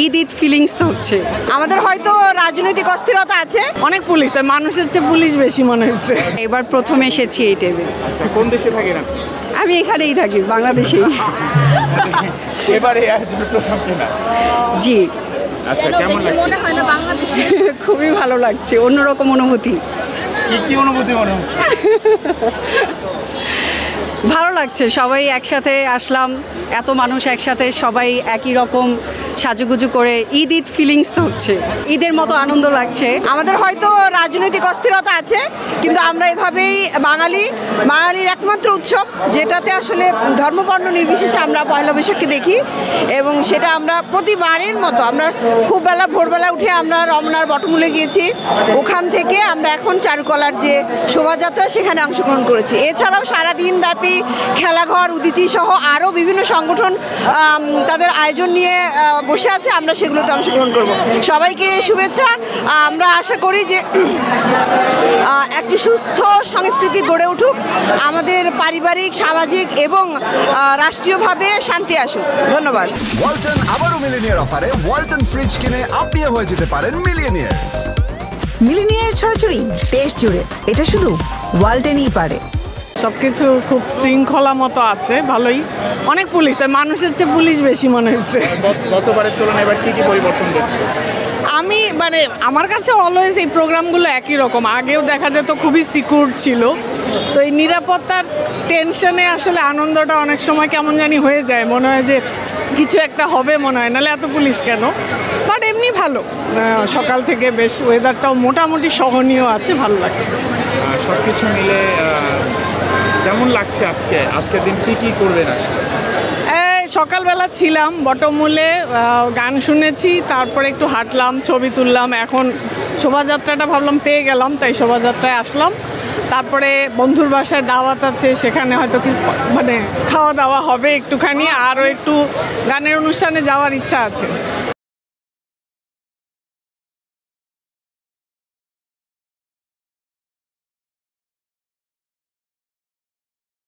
Eid Eid feelings হচ্ছে। আমাদের হয়তো রাজনৈতিক অস্থিরতা আছে, অনেক পুলিশ, মানুষের চেয়ে পুলিশ বেশি মনে হচ্ছে। এবার প্রথম এসেছি এই টেবিলে। আচ্ছা, কোন দেশে থাকেন আপনি? আমি এখানেই থাকি, বাংলাদেশেই। এবারে আয়োজন প্রথম কিনা? জি, আচ্ছা, কেমন লাগছে? খুবই ভালো লাগছে, অন্যরকম অনুভূতি। কি অনুভূতি মনে হচ্ছে? ভালো লাগছে, সবাই একসাথে আসলাম, এত মানুষ একসাথে, সবাই একই রকম সাজুগুজু করে ঈদ ঈদ ফিলিংস হচ্ছে, ঈদের মতো আনন্দ লাগছে। আমাদের হয়তো রাজনৈতিক অস্থিরতা আছে, কিন্তু আমরা এভাবেই বাঙালির একমাত্র উৎসব, যেটাতে আসলে ধর্মবর্ণ নির্বিশেষে আমরা পয়লা বৈশাখকে দেখি, এবং সেটা আমরা প্রতিবারের মতো আমরা খুব ভোরবেলা উঠে আমরা রমনার বটমূলে গিয়েছি, ওখান থেকে আমরা এখন চারুকলার যে শোভাযাত্রা সেখানে অংশগ্রহণ করেছি। এছাড়াও সারাদিন ব্যাপী খেলাঘর, উদীচী সহ আরও বিভিন্ন সংগঠন তাদের আয়োজন নিয়ে বসে আছে, আমরা সেগুলোতে অংশগ্রহণ করব। সবাইকে শুভেচ্ছা। আমরা আশা করি যে একটি সুস্থ সংস্কৃতি গড়ে উঠুক, আমাদের পারিবারিক, সামাজিক এবং রাষ্ট্রীয়ভাবে শান্তি আসুক। ধন্যবাদ। ওয়ালটন আবারও মিলিনিয়ার অফারে ওয়ালটন ফ্রিজ কিনে আপনিও হয়ে যেতে পারেন মিলিয়নিয়ার। মিলিনিয়ার ছড়াছড়ি দেশ জুড়ে, এটা শুধু ওয়ালটেনই পারে। সবকিছু খুব শৃঙ্খলা মতো আছে, ভালোই। অনেক পুলিশ, মানুষের চেয়ে পুলিশ বেশি মনে হচ্ছে। গতবারের তুলনায় এবার কি পরিবর্তন দেখছে? আমি আমার কাছে অলওয়েজ এই প্রোগ্রামগুলো একই রকম। আগেও দেখা যেত খুবই সিকিউর ছিল, তো এই নিরাপত্তার টেনশনে আসলে আনন্দটা অনেক সময় কেমন জানি হয়ে যায়, মনে হয় যে কিছু একটা হবে মনে হয়, নাহলে এত পুলিশ কেন। বাট এমনি ভালো, সকাল থেকে বেশ ওয়েদারটাও মোটামুটি সহনীয় আছে, ভালো লাগছে। সব কিছু মিলে কেমন লাগছে আজকের দিন কি করবেন আসলে? সকালবেলা ছিলাম বটমূলে, গান শুনেছি, তারপরে একটু হাঁটলাম, ছবি তুললাম। এখন শোভাযাত্রাটা ভাবলাম পেয়ে গেলাম, তাই শোভাযাত্রায় আসলাম। তারপরে বন্ধুর বাসায় দাওয়াত আছে, সেখানে হয়তো খাওয়া দাওয়া হবে একটুখানি, আরও একটু গানের অনুষ্ঠানে যাওয়ার ইচ্ছা আছে।